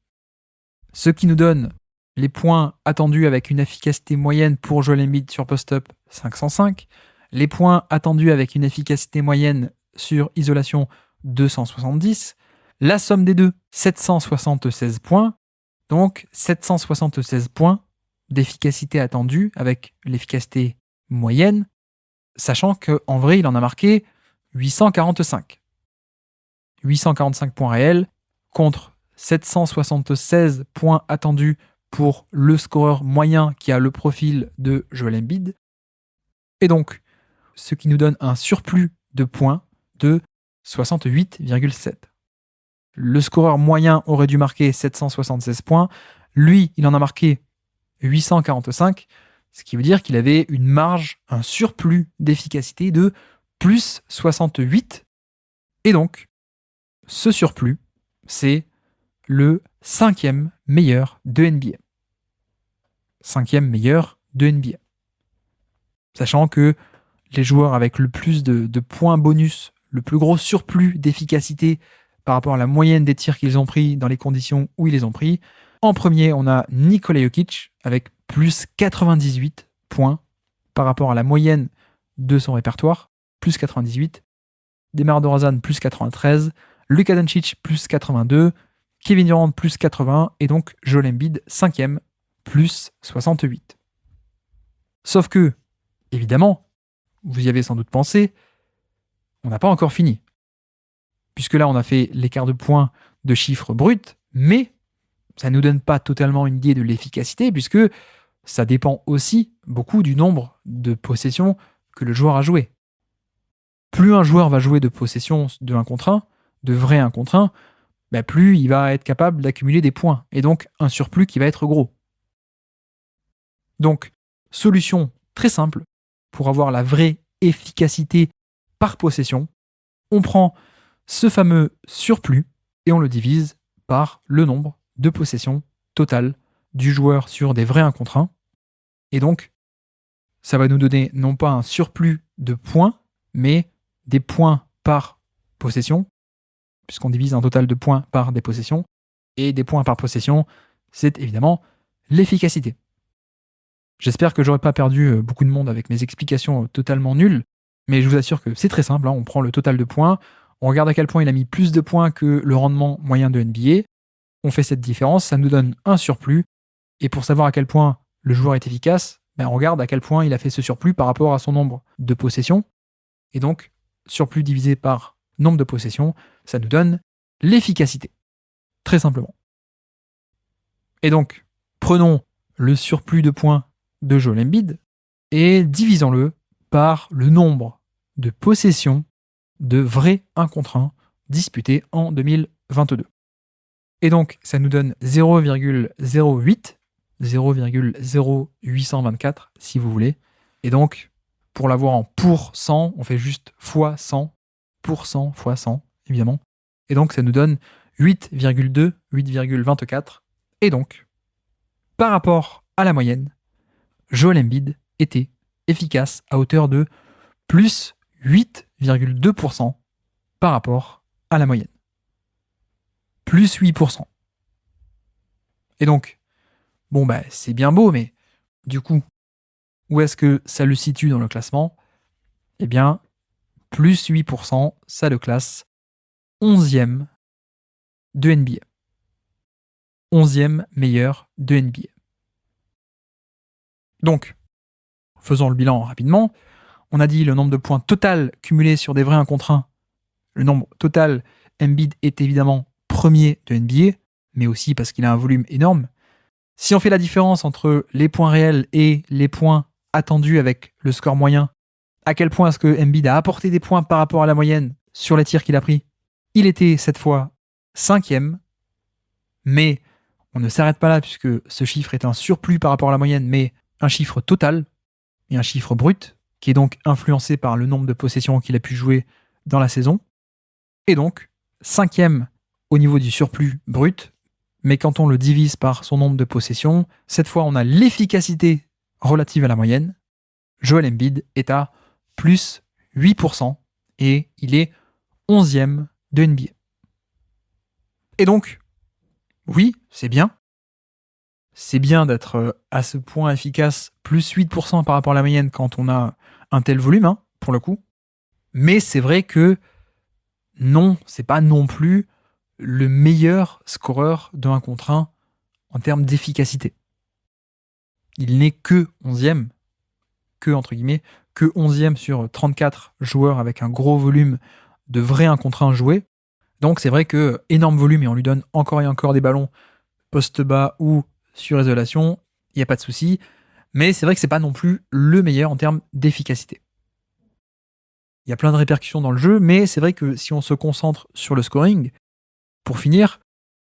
A: Ce qui nous donne les points attendus avec une efficacité moyenne pour Joel Embiid sur post-up 505. Les points attendus avec une efficacité moyenne sur isolation 270. La somme des deux, 776 points. Donc 776 points d'efficacité attendue avec l'efficacité moyenne, sachant qu'en vrai, il en a marqué 845. 845 points réels contre 776 points attendus pour le scoreur moyen qui a le profil de Joel Embiid. Et donc, ce qui nous donne un surplus de points de 68,7. Le scoreur moyen aurait dû marquer 776 points. Lui, il en a marqué 845, ce qui veut dire qu'il avait une marge, un surplus d'efficacité de plus 68. Et donc, ce surplus, c'est le 5e meilleur de NBA. 5e meilleur de NBA. Sachant que les joueurs avec le plus de points bonus, le plus gros surplus d'efficacité par rapport à la moyenne des tirs qu'ils ont pris dans les conditions où ils les ont pris. En premier, on a Nikola Jokic avec plus 98 points par rapport à la moyenne de son répertoire, plus 98. DeMar DeRozan, plus 93. Luka Doncic, plus 82. Kevin Durant, plus 80. Et donc Joel Embiid, 5e, plus 68. Sauf que, évidemment, vous y avez sans doute pensé, on n'a pas encore fini. Puisque là, on a fait l'écart de points de chiffres bruts, mais ça ne nous donne pas totalement une idée de l'efficacité, puisque ça dépend aussi beaucoup du nombre de possessions que le joueur a joué. Plus un joueur va jouer de possessions de 1 contre 1, de vrai 1 contre 1, plus il va être capable d'accumuler des points, et donc un surplus qui va être gros. Donc, solution très simple pour avoir la vraie efficacité par possession, on prend ce fameux surplus et on le divise par le nombre de possessions totales du joueur sur des vrais 1 contre 1. Et donc, ça va nous donner non pas un surplus de points, mais des points par possession, puisqu'on divise un total de points par des possessions. Et des points par possession, c'est évidemment l'efficacité. J'espère que j'aurais pas perdu beaucoup de monde avec mes explications totalement nulles, mais je vous assure que c'est très simple, on prend le total de points, on regarde à quel point il a mis plus de points que le rendement moyen de NBA, on fait cette différence, ça nous donne un surplus, et pour savoir à quel point le joueur est efficace, on regarde à quel point il a fait ce surplus par rapport à son nombre de possessions, et donc surplus divisé par nombre de possessions, ça nous donne l'efficacité, très simplement. Et donc, prenons le surplus de points de Joel Embiid et divisons-le par le nombre de possessions de vrais 1 contre 1 disputés en 2022. Et donc, ça nous donne 0,08, 0,0824 si vous voulez. Et donc, pour l'avoir en pourcent, on fait juste fois 100, pourcent fois 100, évidemment. Et donc, ça nous donne 8,2, 8,24. Et donc, par rapport à la moyenne, Joel Embiid était efficace à hauteur de plus 8,2% par rapport à la moyenne. Plus 8%. Et donc, c'est bien beau, mais du coup, où est-ce que ça le situe dans le classement ? Eh bien, plus 8%, ça le classe 11e de NBA. 11e meilleur de NBA. Donc, faisons le bilan rapidement. On a dit le nombre de points total cumulés sur des vrais 1 contre 1. Le nombre total, Embiid est évidemment premier de NBA, mais aussi parce qu'il a un volume énorme. Si on fait la différence entre les points réels et les points attendus avec le score moyen, à quel point est-ce que Embiid a apporté des points par rapport à la moyenne sur les tirs qu'il a pris ? Il était cette fois 5e, mais on ne s'arrête pas là puisque ce chiffre est un surplus par rapport à la moyenne, mais un chiffre total et un chiffre brut, qui est donc influencé par le nombre de possessions qu'il a pu jouer dans la saison. Et donc, 5e au niveau du surplus brut, mais quand on le divise par son nombre de possessions, cette fois on a l'efficacité relative à la moyenne. Joel Embiid est à plus 8% et il est 11e de NBA. Et donc, oui, c'est bien. C'est bien d'être à ce point efficace, plus 8% par rapport à la moyenne quand on a un tel volume, pour le coup. Mais c'est vrai que non, c'est pas non plus le meilleur scoreur de 1 contre 1 en termes d'efficacité. Il n'est que 11e, que 11e sur 34 joueurs avec un gros volume de vrais 1 contre 1 joués. Donc c'est vrai que énorme volume et on lui donne encore et encore des ballons poste bas ou sur isolation, il n'y a pas de souci. Mais c'est vrai que c'est pas non plus le meilleur en termes d'efficacité. Il y a plein de répercussions dans le jeu, mais c'est vrai que si on se concentre sur le scoring, Pour finir,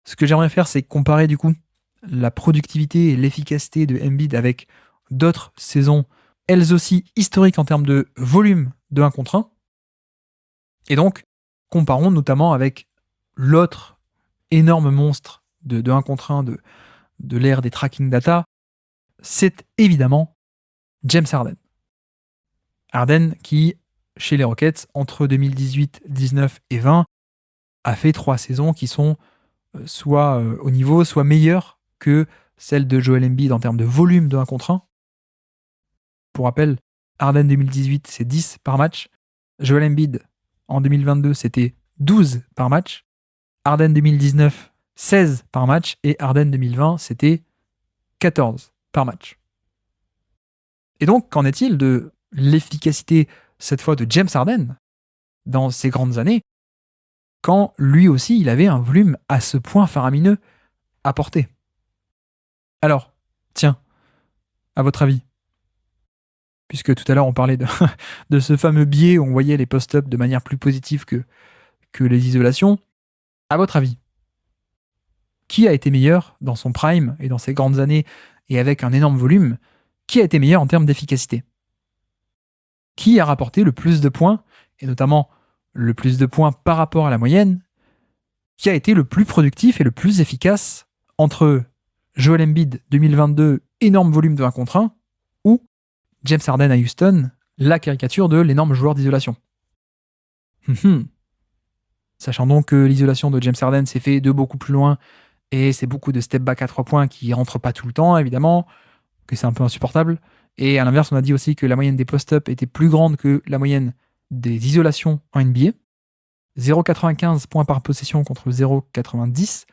A: ce que j'aimerais faire, c'est comparer du coup la productivité et l'efficacité de Embiid avec d'autres saisons, elles aussi historiques en termes de volume de 1 contre 1. Et donc, comparons notamment avec l'autre énorme monstre de 1 contre 1 de l'ère des tracking data, c'est évidemment James Harden. Harden qui, chez les Rockets, entre 2018, 19 et 20, a fait 3 saisons qui sont soit au niveau, soit meilleures que celle de Joel Embiid en termes de volume de 1 contre 1. Pour rappel, Harden 2018, c'est 10 par match. Joel Embiid, en 2022, c'était 12 par match. Harden 2019, 16 par match. Et Harden 2020, c'était 14 par match. Et donc, qu'en est-il de l'efficacité, cette fois, de James Harden dans ces grandes années, quand lui aussi, il avait un volume à ce point faramineux à porter? Alors, tiens, à votre avis, puisque tout à l'heure on parlait de ce fameux biais où on voyait les post-up de manière plus positive que les isolations, à votre avis, qui a été meilleur dans son prime et dans ses grandes années et avec un énorme volume? Qui a été meilleur en termes d'efficacité? Qui a rapporté le plus de points, et notamment le plus de points par rapport à la moyenne? Qui a été le plus productif et le plus efficace entre Joel Embiid 2022, énorme volume de 1 contre 1, ou James Harden à Houston, la caricature de l'énorme joueur d'isolation? Sachant donc que l'isolation de James Harden s'est fait de beaucoup plus loin, et c'est beaucoup de step back à 3 points qui rentrent pas tout le temps, évidemment, que c'est un peu insupportable. Et à l'inverse, on a dit aussi que la moyenne des post-up était plus grande que la moyenne des isolations en NBA. 0,95 points par possession contre 0,90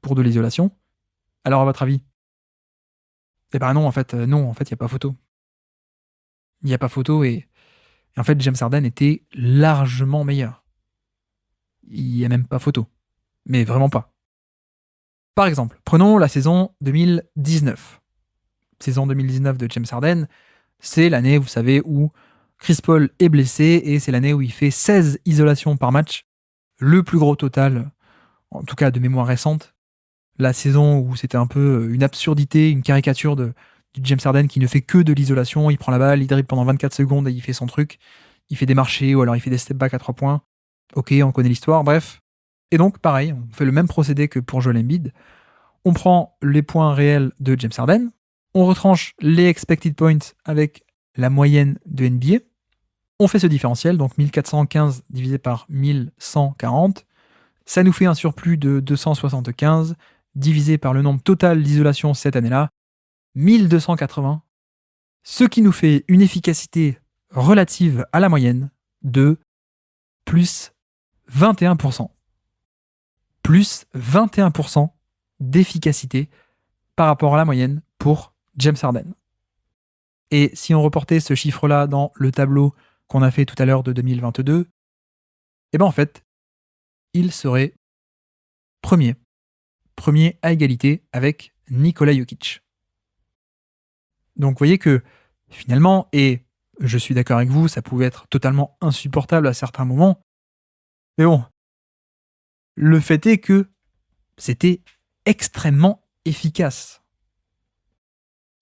A: pour de l'isolation. Alors, à votre avis? Eh ben non, en fait, il n'y a pas photo. Il n'y a pas photo, et en fait, James Harden était largement meilleur. Il n'y a même pas photo. Mais vraiment pas. Par exemple, prenons la saison 2019. Saison 2019 de James Harden, c'est l'année, vous savez, où Chris Paul est blessé, et c'est l'année où il fait 16 isolations par match, le plus gros total, en tout cas de mémoire récente. La saison où c'était un peu une absurdité, une caricature du James Harden qui ne fait que de l'isolation, il prend la balle, il dribble pendant 24 secondes et il fait son truc, il fait des marchés ou alors il fait des step back à 3 points. Ok, on connaît l'histoire, bref. Et donc, pareil, on fait le même procédé que pour Joel Embiid. On prend les points réels de James Harden, on retranche les expected points avec la moyenne de NBA, on fait ce différentiel, donc 1415 divisé par 1140, ça nous fait un surplus de 275 divisé par le nombre total d'isolations cette année-là, 1280, ce qui nous fait une efficacité relative à la moyenne de plus 21%. Plus 21% d'efficacité par rapport à la moyenne pour James Harden. Et si on reportait ce chiffre-là dans le tableau qu'on a fait tout à l'heure de 2022, eh ben en fait, il serait premier à égalité avec Nikola Jokic. Donc vous voyez que finalement, et je suis d'accord avec vous, ça pouvait être totalement insupportable à certains moments, mais bon, le fait est que c'était extrêmement efficace.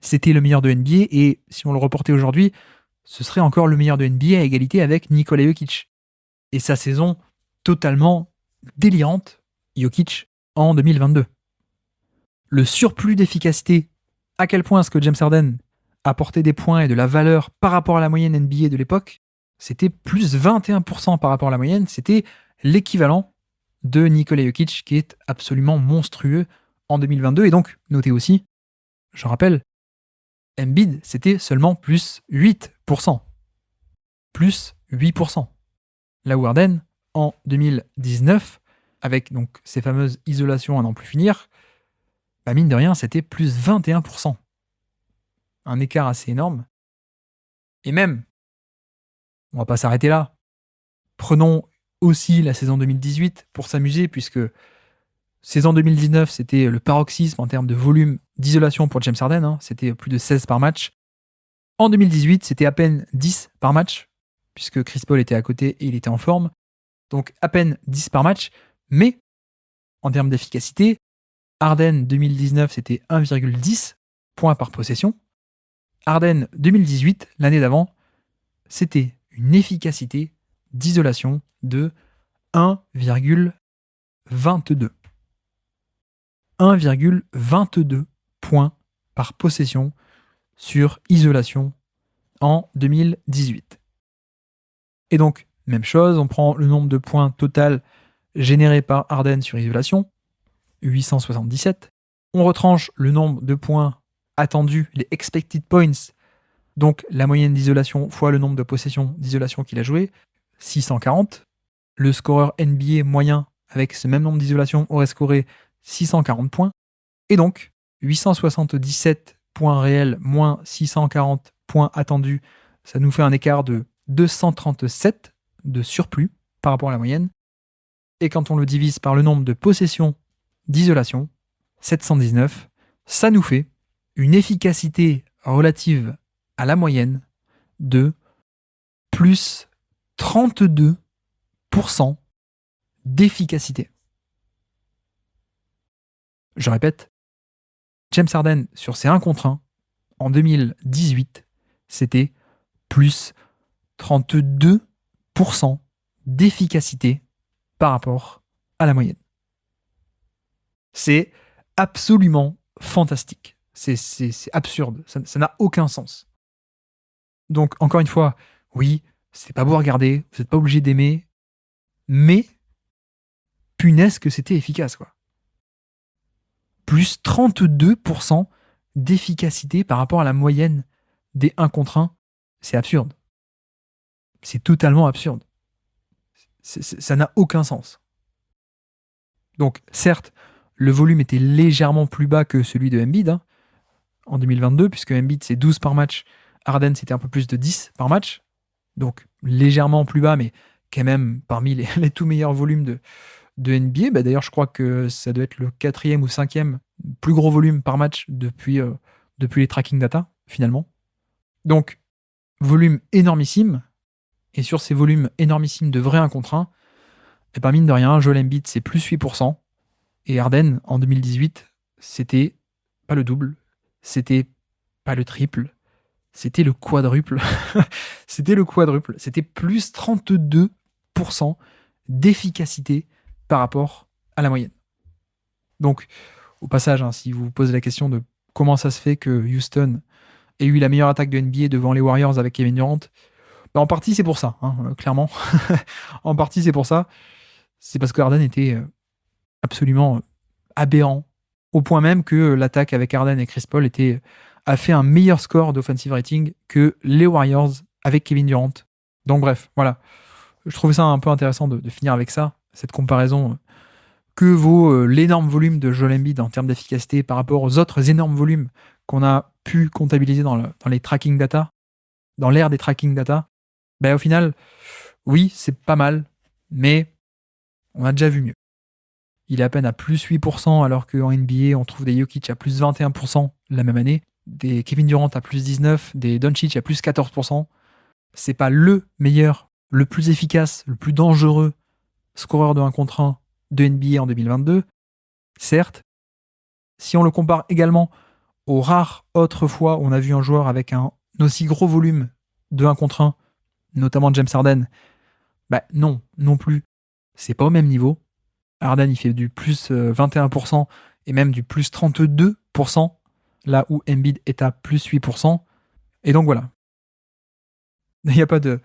A: C'était le meilleur de NBA, et si on le reportait aujourd'hui, ce serait encore le meilleur de NBA à égalité avec Nikola Jokic. Et sa saison totalement délirante, Jokic, en 2022. Le surplus d'efficacité, à quel point est-ce que James Harden apportait des points et de la valeur par rapport à la moyenne NBA de l'époque, c'était plus 21% par rapport à la moyenne, c'était l'équivalent de Nikola Jokic qui est absolument monstrueux en 2022. Et donc, notez aussi, je rappelle, Embiid, c'était seulement plus 8%. Plus 8%. Là où Harden, en 2019, avec donc ces fameuses isolations à n'en plus finir, bah mine de rien, c'était plus 21%. Un écart assez énorme. Et même, on va pas s'arrêter là. Prenons aussi la saison 2018 pour s'amuser, puisque saison 2019, c'était le paroxysme en termes de volume d'isolation pour James Harden, hein. C'était plus de 16 par match. En 2018, c'était à peine 10 par match, puisque Chris Paul était à côté et il était en forme. Donc à peine 10 par match, mais En termes d'efficacité, Harden 2019, c'était 1,10 points par possession. Harden 2018, l'année d'avant, c'était une efficacité d'isolation de 1,22. 1,22 points par possession sur isolation en 2018. Et donc, même chose, on prend le nombre de points total générés par Harden sur isolation, 877. On retranche le nombre de points attendus, les expected points, donc la moyenne d'isolation fois le nombre de possessions d'isolation qu'il a joué, 640. Le scoreur NBA moyen avec ce même nombre d'isolation aurait scoré 640 points. Et donc, 877 points réels moins 640 points attendus, ça nous fait un écart de 237 de surplus par rapport à la moyenne. Et quand on le divise par le nombre de possessions d'isolation, 719, ça nous fait une efficacité relative à la moyenne de plus 32% d'efficacité. Je répète, James Harden sur ses 1 contre 1 en 2018, c'était plus 32% d'efficacité par rapport à la moyenne. C'est absolument fantastique. C'est absurde. Ça n'a aucun sens. Donc, encore une fois, oui, c'est pas beau à regarder, vous n'êtes pas obligé d'aimer, mais punaise que c'était efficace, quoi. Plus 32% d'efficacité par rapport à la moyenne des 1 contre 1, c'est absurde. C'est totalement absurde. Ça n'a aucun sens. Donc, certes, le volume était légèrement plus bas que celui de Embiid en 2022, puisque Embiid c'est 12 par match, Harden c'était un peu plus de 10 par match, donc légèrement plus bas, mais quand même parmi les tout meilleurs volumes de NBA. Bah, d'ailleurs, je crois que ça doit être le 4e ou 5e plus gros volume par match depuis les tracking data, finalement. Donc, volume énormissime, et sur ces volumes énormissimes de vrais 1 contre 1, et pas mine de rien, Joel Embiid c'est plus 8%, et Harden en 2018, c'était pas le double, c'était pas le triple, c'était le quadruple. C'était le quadruple. C'était plus 32% d'efficacité par rapport à la moyenne. Donc, au passage, si vous vous posez la question de comment ça se fait que Houston ait eu la meilleure attaque de NBA devant les Warriors avec Kevin Durant, en partie c'est pour ça, clairement. En partie c'est pour ça. C'est parce que Harden était absolument aberrant, au point même que l'attaque avec Harden et Chris Paul a fait un meilleur score d'offensive rating que les Warriors avec Kevin Durant. Donc bref, voilà. Je trouvais ça un peu intéressant de finir avec ça, cette comparaison que vaut l'énorme volume de Joel Embiid en termes d'efficacité par rapport aux autres énormes volumes qu'on a pu comptabiliser dans les tracking data, dans l'ère des tracking data. Ben, au final, oui, c'est pas mal, mais on a déjà vu mieux. Il est à peine à plus 8%, alors qu'en NBA, on trouve des Jokic à plus 21% la même année, des Kevin Durant à plus 19%, des Doncic à plus 14%. C'est pas le meilleur, le plus efficace, le plus dangereux scoreur de 1 contre 1 de NBA en 2022. Certes, si on le compare également aux rares autres fois où on a vu un joueur avec un aussi gros volume de 1 contre 1, notamment James Harden, non plus. C'est pas au même niveau. Harden, il fait du plus 21% et même du plus 32%, là où Embiid est à plus 8%. Et donc voilà. Il n'y a pas de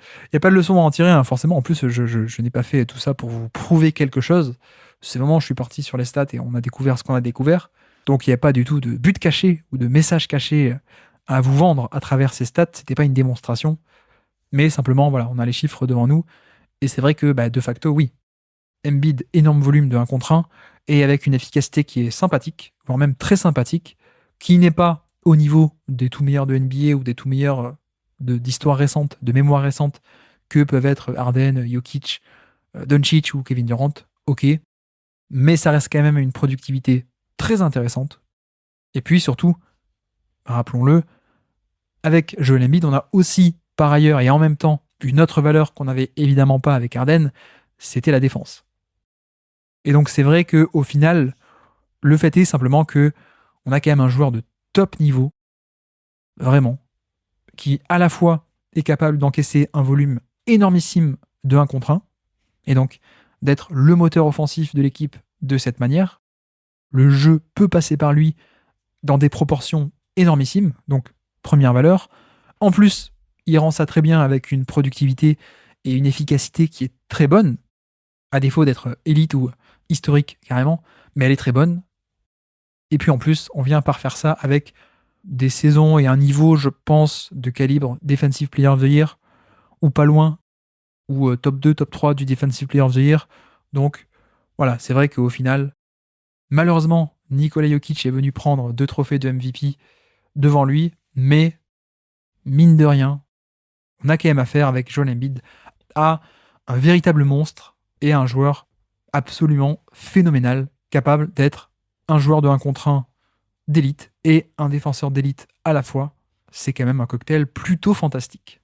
A: leçon à en tirer, forcément. En plus, je n'ai pas fait tout ça pour vous prouver quelque chose. C'est vraiment, je suis parti sur les stats et on a découvert ce qu'on a découvert. Donc il n'y a pas du tout de but caché ou de message caché à vous vendre à travers ces stats. C'était pas une démonstration. Mais simplement, voilà, on a les chiffres devant nous. Et c'est vrai que, de facto, oui. Embiid, énorme volume de 1 contre 1, et avec une efficacité qui est sympathique, voire même très sympathique, qui n'est pas au niveau des tout meilleurs de NBA ou des tout meilleurs d'histoire récente, de mémoire récente, que peuvent être Harden, Jokic, Doncic ou Kevin Durant, ok, mais ça reste quand même une productivité très intéressante. Et puis surtout, rappelons-le, avec Joel Embiid, on a aussi par ailleurs et en même temps une autre valeur qu'on n'avait évidemment pas avec Harden, c'était la défense. Et donc c'est vrai qu'au final, le fait est simplement que on a quand même un joueur de top niveau, vraiment, qui à la fois est capable d'encaisser un volume énormissime de 1 contre 1, et donc d'être le moteur offensif de l'équipe de cette manière. Le jeu peut passer par lui dans des proportions énormissimes, donc première valeur. En plus, il rend ça très bien avec une productivité et une efficacité qui est très bonne, à défaut d'être élite ou historique carrément, mais elle est très bonne. Et puis en plus, on vient par faire ça avec des saisons et un niveau, je pense, de calibre Defensive Player of the Year, ou pas loin, ou top 2, top 3 du Defensive Player of the Year. Donc voilà, c'est vrai qu'au final, malheureusement, Nikola Jokic est venu prendre 2 trophées de MVP devant lui, mais mine de rien, on a quand même affaire avec Joel Embiid à un véritable monstre et à un joueur absolument phénoménal, capable d'être un joueur de 1 contre 1 d'élite et un défenseur d'élite à la fois. C'est quand même un cocktail plutôt fantastique.